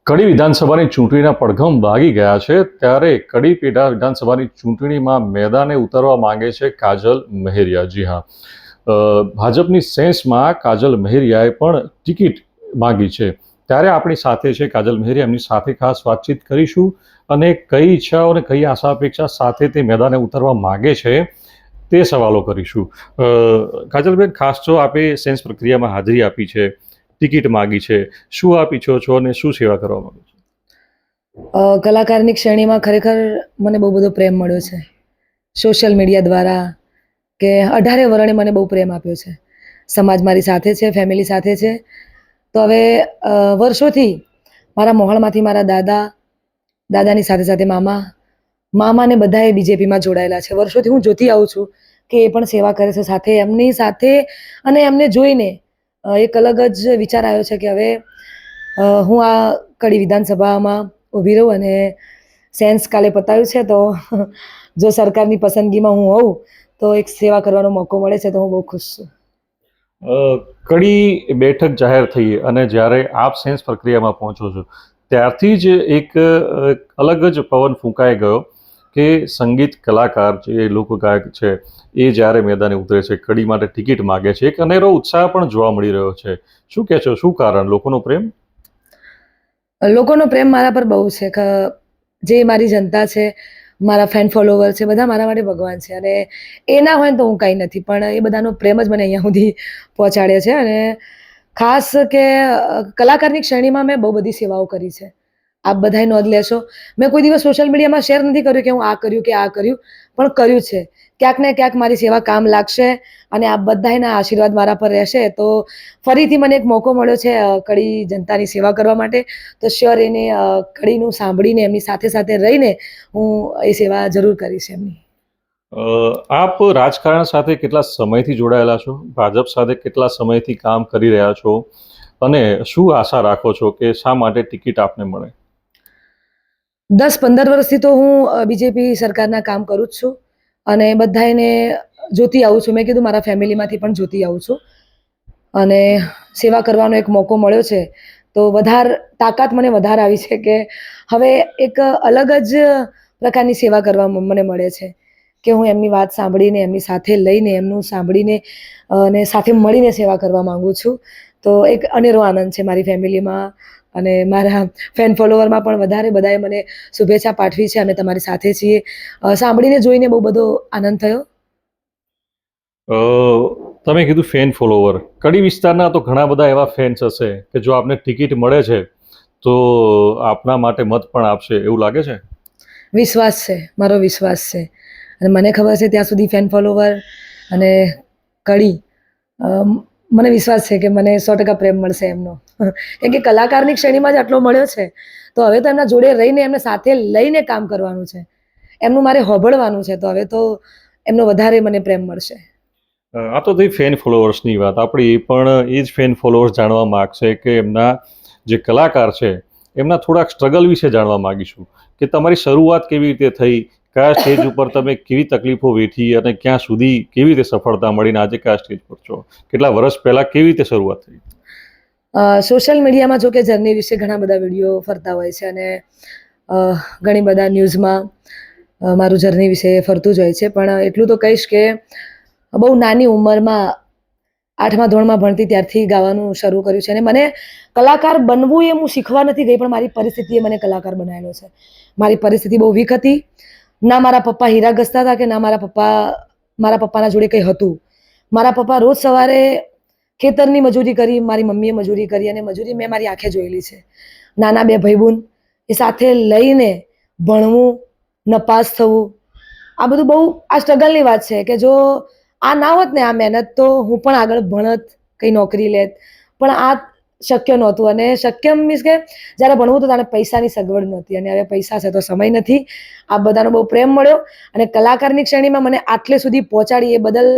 કડી વિધાનસભાની ચૂંટણીના પડઘમ વાગી ગયા છે ત્યારે કડી પેટા વિધાનસભાની ચૂંટણીમાં મેદાને ઉતરવા માંગે છે કાજલ મહેરિયા. જી હા, ભાજપની સેન્સમાં કાજલ મહેરિયાએ પણ ટિકિટ માંગી છે. ત્યારે આપણી સાથે છે કાજલ મહેરિયા. એમની સાથે ખાસ વાતચીત કરીશું અને કઈ ઈચ્છાઓ અને કઈ આશા અપેક્ષા સાથે તે મેદાને ઉતરવા માંગે છે તે સવાલો કરીશું. કાજલબેન, ખાસ તો આપે સેન્સ પ્રક્રિયામાં હાજરી આપી છે, ટિકિટ માગી છે, શું આપ ઈચ્છો છો અને શું સેવા કરવા માંગો છો? કલાકારની શ્રેણીમાં ખરેખર મને બહુ બધો પ્રેમ મળ્યો છે સોશિયલ મીડિયા દ્વારા, કે 18 વર્ષે મને બહુ પ્રેમ આપ્યો છે. સમાજ મારી સાથે છે, ફેમિલી સાથે છે. તો હવે વર્ષોથી મારા મોહળમાંથી મારા દાદાની સાથે સાથે મામાને બધાએ બીજેપીમાં જોડાયેલા છે. વર્ષોથી હું જોતી આવું છું કે એ પણ સેવા કરે છે સાથે, એમની સાથે. અને એમને જોઈને એક અલગ જ વિચાર આવ્યો છે કે હવે હું આ કડી વિધાનસભામાં ઊભી રહું અને સેન્સ કાલે પતાવ્યું છે, તો જો સરકારની પસંદગીમાં હું હોઉં તો એક સેવા કરવાનો મોકો મળે છે, તો હું બહુ ખુશ છું. કડી બેઠક જાહેર થઈ અને જ્યારે આપ સેન્સ પ્રક્રિયામાં પહોંચો છો ત્યારથી જ એક અલગ જ પવન ફૂંકાઈ ગયો કે સંગીત કલાકાર જે લોકગાયક છે એ જ્યારે મેદાને ઉતરે છે, કડી માટે ટિકિટ માગે છે, એક અનેરો ઉત્સાહ પણ જોવા મળી રહ્યો છે. શું કહે છો, શું કારણ? લોકોનો પ્રેમ મારા પર બહુ છે. જે મારી જનતા છે, મારા ફેન ફોલોવર છે, બધા મારા માટે ભગવાન છે. અને એ ના હોય ને તો હું કંઈ નથી, પણ એ બધાનો પ્રેમ જ મને અહીંયા સુધી પહોંચાડે છે. અને ખાસ કે કલાકારની શ્રેણીમાં મેં બહુ બધી સેવાઓ કરી છે. આપ બધાએ નોંધ લેશો, મેં કોઈ દિવસ સોશિયલ મીડિયામાં શેર નથી કર્યું કે હું આ કર્યું કે આ કર્યું, પણ કર્યું છે. ક્યાંક ને ક્યાંક મારી સેવા કામ લાગશે અને આપ બધાના આશીર્વાદ મારા પર રહેશે તો ફરીથી મને એક મોકો મળ્યો છે કડી જનતાની સેવા કરવા માટે. તો શ્યોર એને કડીનું સાંભળીને એમની સાથે સાથે રહીને હું એ સેવા જરૂર કરીશ એમની. આપ રાજકારણ સાથે કેટલા સમયથી જોડાયેલા છો? ભાજપ સાથે કેટલા સમયથી કામ કરી રહ્યા છો અને શું આશા રાખો છો કે શા માટે ટિકિટ આપને મળે? 10-15 વર્ષથી તો હું બીજેપી સરકારના કામ કરું જ છું અને બધાને જોતી આવું છું. મેં કીધું મારા ફેમિલીમાંથી પણ જોતી આવું છું અને સેવા કરવાનો એક મોકો મળ્યો છે તો તાકાત મને વધારે આવી છે કે હવે એક અલગ જ પ્રકારની સેવા કરવા મને મળે છે કે હું એમની વાત સાંભળીને, એમની સાથે લઈને, એમનું સાંભળીને અને સાથે મળીને સેવા કરવા માંગુ છું. તો એક અનેરો આનંદ છે મારી ફેમિલીમાં અને મારા ફેન ફોલોવરમાં પણ બધાએ મને શુભેચ્છા પાઠવી છે. અમે તમારી સાથે છીએ. સાંભળીને જોઈને બહુ બધો આનંદ થયો. તમે કીધું ફેન ફોલોવર, કડી વિસ્તારના તો ઘણા બધા એવા ફેન્સ હશે કે જો આપને ટિકિટ મળે છે તો આપના માટે મત પણ આપશે, એવું લાગે છે? વિશ્વાસ છે, મારો વિશ્વાસ છે. અને મને ખબર છે ત્યાં સુધી ફેન ફોલોવર અને કડી, મને વિશ્વાસ છે કે મને 100% પ્રેમ મળશે એમનો. કેમ કે કલાકારની શ્રેણીમાં જ આટલો મળ્યો છે તો હવે તો એમના જોડે રહીને, એમને સાથે લઈને કામ કરવાનું છે, એમનું મારે હોબળવાનું છે. તો હવે તો એમનો વધારે મને પ્રેમ મળશે. આ તો થઈ ફેન ફોલોવર્સની વાત. આપણે એ પણ એ જ ફેન ફોલોવર્સ જાણવા માગશે કે એમના જે કલાકાર છે એમના થોડાક સ્ટ્રગલ વિશે જાણવા માગીશું કે તમારી શરૂઆત કેવી રીતે થઈ, કયા સ્ટેજ ઉપર તમે કેવી તકલીફો વેઠી અને ક્યાં સુધી કેવી રીતે સફળતા મળીને આજે કયા સ્ટેજ પર છો? કેટલા વર્ષ પહેલાં કેવી રીતે શરૂઆત થઈ? સોશિયલ મીડિયામાં જો કે જર્ની વિશે ઘણા બધા વિડીયો ફરતા હોય છે અને ઘણી બધા ન્યૂઝમાં મારું જર્ની વિશે ફરતું જ હોય છે. પણ એટલું તો કહીશ કે બહુ નાની ઉંમરમાં 8મા ધોરણમાં ભણતી ત્યારથી ગાવાનું શરૂ કર્યું છે. અને મને કલાકાર બનવું એ હું શીખવા નથી ગઈ, પણ મારી પરિસ્થિતિએ મને કલાકાર બનાવેલો છે. મારી પરિસ્થિતિ બહુ વીક હતી. ના મારા પપ્પા હીરા ઘસતા હતા કે ના મારા પપ્પાના જોડે કંઈ હતું. મારા પપ્પા રોજ સવારે ખેતરની મજૂરી કરી, મારી મમ્મીએ મજૂરી કરી અને મજૂરી મેં મારી આંખે જોયેલી છે. નાના 2 ભાઈબંધ એ સાથે લઈને ભણવું, નપાસ થવું, આ બધું બહુ આ સ્ટ્રગલની વાત છે કે જો આ ના હોત ને આ મહેનત તો હું પણ આગળ ભણત, કંઈ નોકરી લેત. પણ આ શક્ય નહોતું. અને શક્ય મીન્સ કે જ્યારે ભણવું તો ત્યારે પૈસાની સગવડ નહોતી અને હવે પૈસા છે તો સમય નથી. આ બધાનો બહુ પ્રેમ મળ્યો અને કલાકારની શ્રેણીમાં મને આટલે સુધી પહોંચાડી એ બદલ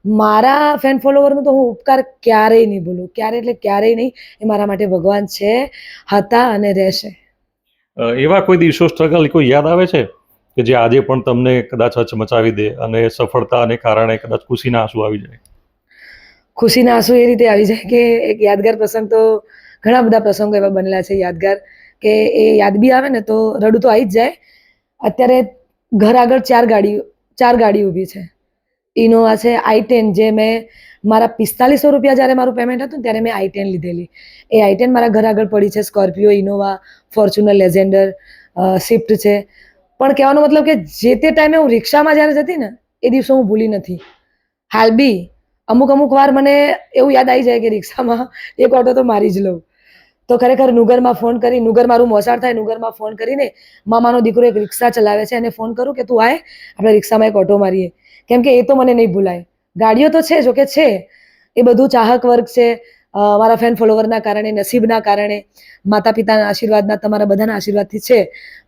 મારા ફેન ફોલોવરનો તો હું ઉપકાર ક્યારેય નહીં ભૂલું. ક્યારેય નહીં. એ મારા માટે ભગવાન છે, હતા અને રહેશે. એવા કોઈ દિવસો સ્ટ્રગલ કોઈ યાદ આવે છે કે જે આજે પણ તમને કદાચ હચમચાવી દે અને સફળતાને કારણે કદાચ ખુશીના આંસુ આવી જાય? ખુશીના આંસુ એ રીતે આવી જાય કે એક યાદગાર પ્રસંગ, તો ઘણા બધા પ્રસંગો એવા બનેલા છે યાદગાર કે એ યાદ બી આવે ને તો રડું તો આવી જ જાય. અત્યારે ઘર આગળ ચાર ગાડી ઊભી છે. ઇનોવા છે, i10, જે મેં મારા 4500 રૂપિયા જ્યારે મારું પેમેન્ટ હતું ને ત્યારે મેં i10 લીધેલી. એ i10 મારા ઘર આગળ પડી છે. સ્કોર્પિયો, ઇનોવા, ફોર્ચ્યુનર, લેઝેન્ડર, સ્વિફ્ટ છે. પણ કહેવાનો મતલબ કે જે તે ટાઈમે હું રિક્ષામાં જ્યારે જતી ને એ દિવસો હું ભૂલી નથી. હાલ બી અમુક વાર મને એવું યાદ આવી જાય કે રિક્ષામાં એક ઓટો તો મારી જ લઉં. તો ખરેખર નુગરમાં ફોન કરી, નુગર મારું મોસાળ થાય, નુગરમાં ફોન કરીને મામાનો દીકરો એક રિક્ષા ચલાવે છે એને ફોન કરું કે તું આય, આપણે રિક્ષામાં એક ઓટો મારીએ. કેમ કે એ તો મને નહીં ભૂલાય. ગાડીઓ તો છે, જો કે છે, એ બધું ચાહક વર્ગ છે. મારા ફેન ફોલોવરના કારણે, નસીબના કારણે, માતા પિતાના આશીર્વાદના, તમારા બધાના આશીર્વાદથી છે.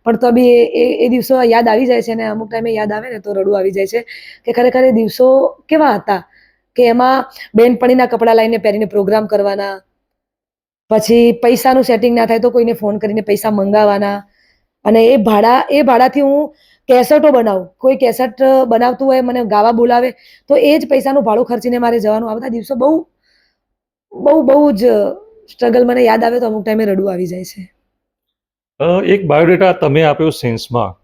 પણ તો બી એ દિવસો યાદ આવી જાય છે, અને અમુક ટાઈમે યાદ આવે ને તો રડવું આવી જાય છે કે ખરેખર એ દિવસો કેવા હતા, કે એમાં બેનપણીના કપડાં લાવીને પહેરીને પ્રોગ્રામ કરવાના, પછી પૈસાનું સેટિંગ ના થાય તો કોઈને ફોન કરીને પૈસા મંગાવવાના, અને એ ભાડાથી હું કેસેટો બનાવું. કોઈ કેસેટ બનાવતું હોય, મને ગાવા બોલાવે તો એ જ પૈસાનું ભાડું ખર્ચીને મારે જવાનું. આ બધા દિવસો બહુ બહુ બહુ જ સ્ટ્રગલ મને યાદ આવે તો અમુક ટાઈમે રડવું આવી જાય છે. એક બાયોડેટા તમે આપ્યો સેન્સમાં.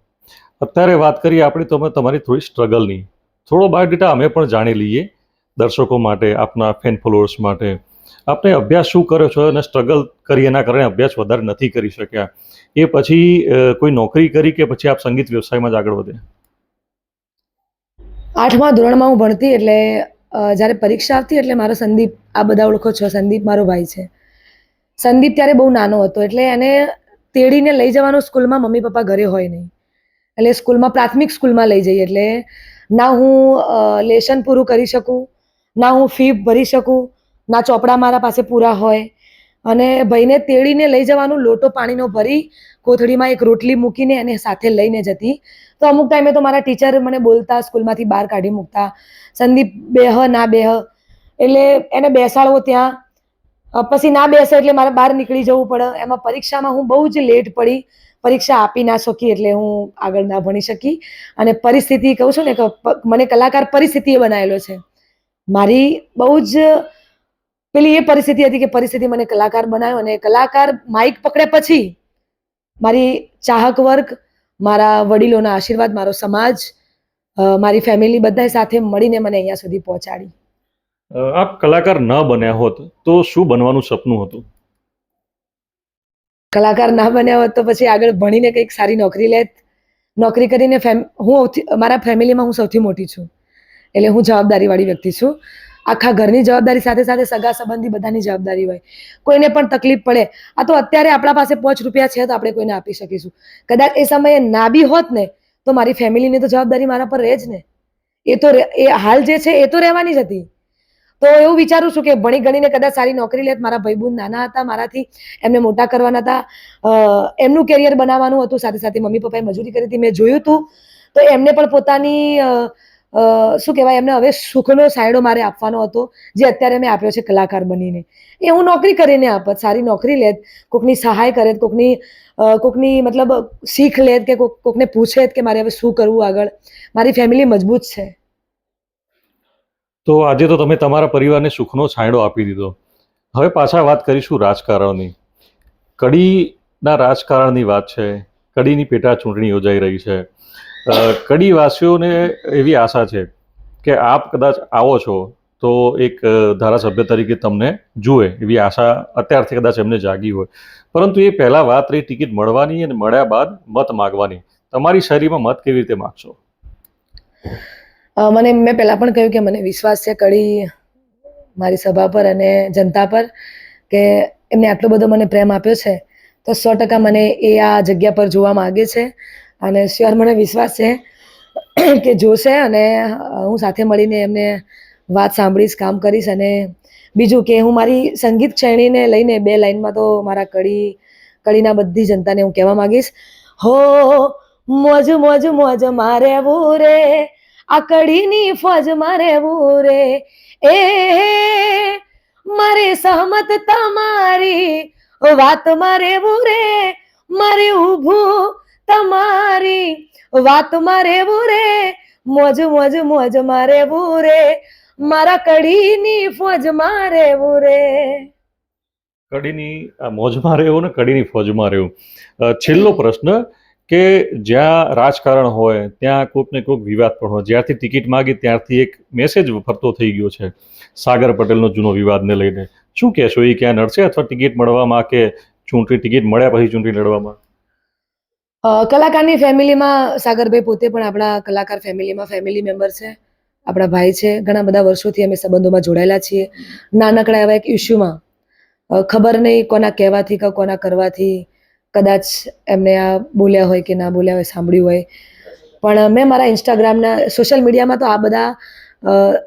અત્યારે વાત કરીએ આપણે તમારી થોડી સ્ટ્રગલની. થોડો બાયોડેટા અમે પણ જાણી લઈએ દર્શકો માટે, આપના ફેન ફોલોઅર્સ માટે. આપણે અભ્યાસ શું કર્યો છો અને સ્ટ્રગલ કરી એના કારણે અભ્યાસ વધારે નથી કરી શક્યા, એ પછી કોઈ નોકરી કરી કે પછી આપ સંગીત વ્યવસાયમાં જ આગળ વધ્યા? 8મા ધોરણમાં હું ભણતી એટલે જ્યારે પરીક્ષા આવતી એટલે મારો સંદીપ, આ બધા ઓળખો છો, સંદીપ મારો ભાઈ છે. સંદીપ ત્યારે બહુ નાનો હતો એટલે એને તેડીને લઈ જવાનો સ્કૂલમાં મમ્મી પપ્પા ઘરે હોય નહીં. એટલે સ્કૂલમાં, પ્રાથમિક સ્કૂલમાં લઈ જઈએ એટલે ના હું લેશન પૂરું કરી શકું, ના હું ફી ભરી શકું, ના ચોપડા મારા પાસે પૂરા હોય. અને ભાઈને તેડીને લઈ જવાનું, લોટો પાણીનો ભરી કોથળીમાં એક રોટલી મૂકીને એને સાથે લઈને જતી. તો અમુક ટાઈમે તો મારા ટીચર મને બોલતા, સ્કૂલમાંથી બહાર કાઢી મૂકતા, સંદીપ બેહ ના બેહ, એટલે એને બેસાડવો ત્યાં, પછી ના બેસે એટલે મારે બહાર નીકળી જવું પડે. એમાં પરીક્ષામાં હું બહુ જ લેટ પડી, પરીક્ષા આપી ના શકી એટલે હું આગળ ના ભણી શકી. અને પરિસ્થિતિ, કહું છું ને કે મને કલાકાર પરિસ્થિતિએ બનાવેલો છે. મારી બહુ જ પેલી એ પરિસ્થિતિ હતી કે પરિસ્થિતિ મને કલાકાર બનાવ્યો, અને કલાકાર માઇક પકડે પછી મારી ચાહક વર્ગ, મારા વડીલોના આશીર્વાદ, મારો સમાજ, મારી ફેમિલી બધા સાથે મળીને મને અહીંયા સુધી પહોંચાડી. આપ કલાકાર ન બન્યા હોત તો શું બનવાનું સપનું હતું? કલાકાર ના બન્યા હોત તો પછી આગળ ભણીને કંઈક સારી નોકરી લેત. નોકરી કરીને મારા ફેમિલીમાં હું સૌથી મોટી છું, એટલે હું જવાબદારીવાળી વ્યક્તિ છું. આખા ઘરની જવાબદારી સાથે સાથે સગા સંબંધી બધાની જવાબદારી હોય. કોઈને પણ તકલીફ પડે, આ તો અત્યારે આપણા પાસે ₹5 છે તો આપણે કોઈને આપી શકીશું. કદાચ એ સમયે ના બી હોત ને તો મારી ફેમિલીની તો જવાબદારી મારા પર રહે જ ને. એ હાલ જે છે એ તો રહેવાની જ હતી. તો એવું વિચારું છું કે ભણી ગણીને કદાચ સારી નોકરી લેત. મારા ભાઈબંધ નાના હતા મારાથી, એમને મોટા કરવાના હતા, એમનું કેરિયર બનાવવાનું હતું, સાથે સાથે મમ્મી પપ્પાએ મજૂરી કરી હતી, મેં જોયું હતું. તો એમને પણ પોતાની શું કહેવાય, એમને હવે સુખનો સાયડો મારે આપવાનો હતો, જે અત્યારે મેં આપ્યો છે કલાકાર બનીને. એ હું નોકરી કરીને આપત, સારી નોકરી લેત, કોકની સહાય કરે, કોકની મતલબ શીખ લેત, કે કોકને પૂછે કે મારે હવે શું કરવું આગળ. મારી ફેમિલી મજબૂત છે. તો આજે તો તમે તમારા પરિવારને સુખનો છાંયડો આપી દીધો. હવે પાછા વાત કરીશું રાજકારણની. કડીના રાજકારણની વાત છે. કડીની પેટા ચૂંટણી યોજાઈ રહી છે. કડીવાસીઓને એવી આશા છે કે આપ કદાચ આવો છો તો એક ધારાસભ્ય તરીકે તમને જુએ, એવી આશા અત્યારથી કદાચ એમને જાગી હોય. પરંતુ એ પહેલાં વાત રહી ટિકિટ મળવાની અને મળ્યા બાદ મત માગવાની. તમારી શૈલીમાં મત કેવી રીતે માગશો? મેં પહેલાં પણ કહ્યું કે મને વિશ્વાસ છે કડી મારી સભા પર અને જનતા પર, કે એમને આટલો બધો મને પ્રેમ આપ્યો છે તો 100% મને એ આ જગ્યા પર જોવા માગે છે. અને શ્યોર મને વિશ્વાસ છે કે જોશે, અને હું સાથે મળીને એમને વાત સાંભળીશ, કામ કરીશ. અને બીજું કે હું મારી સંગીત શ્રેણીને લઈને 2 લાઈનમાં તો મારા કડીના બધી જનતાને હું કહેવા માંગીશ, હો મોજ મોજ મોજ મારે રે, આ કડીની ફોજ મારે રે, એ મારે સહમત તમારી વાત મારે રે, મારે ઊભું તમારી વાત મારે રે, મોજ મોજ મોજ મારે રે, મારા કડીની ફોજ મારે રે. કડીની મોજમાં રહેવું ને કડીની ફોજમાં રહેવું. છેલ્લો પ્રશ્ન કે જ્યાં રાજકારણ હોય ત્યાં કોઈક ને કોઈક વિવાદ પણ હોય. જ્યારથી ટિકિટ માગી ત્યારથી એક મેસેજ ફરતો થઈ ગયો છે સાગર પટેલનો જૂનો વિવાદને લઈને. શું કહેશો, એ ક્યાં નડશે અથવા ટિકિટ મળવામાં કે ટિકિટ મળ્યા પછી ચૂંટણી લડવામાં? કલાકારની ફેમિલીમાં સાગરભાઈ પોતે પણ આપણા કલાકાર ફેમિલીમાં ફેમિલી મેમ્બર છે, આપણા ભાઈ છે. ઘણા બધા વર્ષોથી અમે સંબંધોમાં જોડાયેલા છીએ. નાનકડા એવા એક ઇસ્યુમાં ખબર નહીં કોના કહેવાથી કે કોના કરવાથી કદાચ એમને આ બોલ્યા હોય કે ના બોલ્યા હોય, સાંભળ્યું હોય. પણ મેં મારા ઇન્સ્ટાગ્રામના સોશિયલ મીડિયામાં તો આ બધા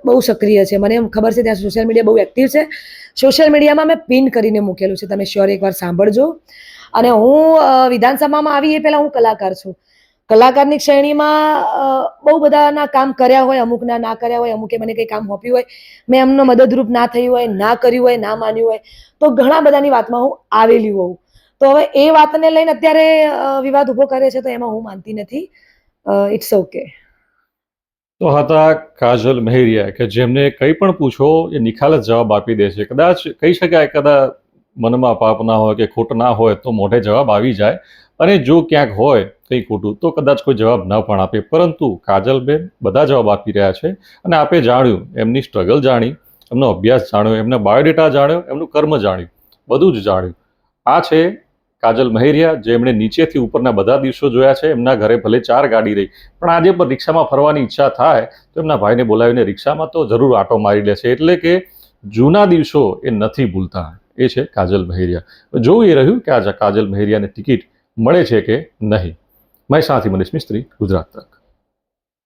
બહુ સક્રિય છે. મને એમ ખબર છે ત્યાં સોશિયલ મીડિયા બહુ એક્ટિવ છે. સોશિયલ મીડિયામાં મેં પિન કરીને મૂકેલું છે, તમે શ્યોર એકવાર સાંભળજો. અને હું વિધાનસભામાં આવી એ પહેલાં હું કલાકાર છું. કલાકારની શ્રેણીમાં બહુ બધાના કામ કર્યા હોય, અમુકના ના કર્યા હોય, અમુકે મને કંઈ કામ સોંપ્યું હોય, મેં એમનો મદદરૂપ ના થયું હોય, ના કર્યું હોય, ના માન્યું હોય, તો ઘણા બધાની વાતમાં હું આવેલી હોઉં. તો હવે એ વાતને લઈને અત્યારે વિવાદ ઊભો કરે છે તો એમાં હું માનતી નથી. It's okay. તો હતા કાજલ મહેરિયા કે જેમને કંઈ પણ પૂછો એ નિખાલસ જવાબ આપી દે છે. કદાચ કહી શકાય કદાચ મનમાં પાપ ના હોય કે ખોટ ના હોય તો મોઢે જવાબ આવી જાય, અને જો ક્યાંક હોય કંઈ ખોટું તો કદાચ કોઈ જવાબ ન પણ આપે. પરંતુ કાજલબેન બધા જવાબ આપી રહ્યા છે અને આપે જાણ્યું, એમની સ્ટ્રગલ જાણી, એમનો અભ્યાસ જાણ્યો, એમના બાયોડેટા જાણ્યો, એમનું કર્મ જાણ્યું, બધું જ જાણ્યું. આ છે કાજલ મહેરિયા, જેમણે નીચેથી ઉપરના બધા દિવસો જોયા છે. એમના ઘરે ભલે 4 ગાડી રહી, પણ આજે પણ રિક્ષામાં ફરવાની ઈચ્છા થાય તો એમના ભાઈને બોલાવીને રિક્ષામાં તો જરૂર આટો મારી લે છે. એટલે કે જૂના દિવસો એ નથી ભૂલતા. એ છે કાજલ મહેરિયા. જોવું એ રહ્યું કે આ કાજલ મહેરિયાને ટિકિટ મળે છે કે નહીં. મહેસાણાથી મનીષ મિસ્ત્રી, ગુજરાત તક.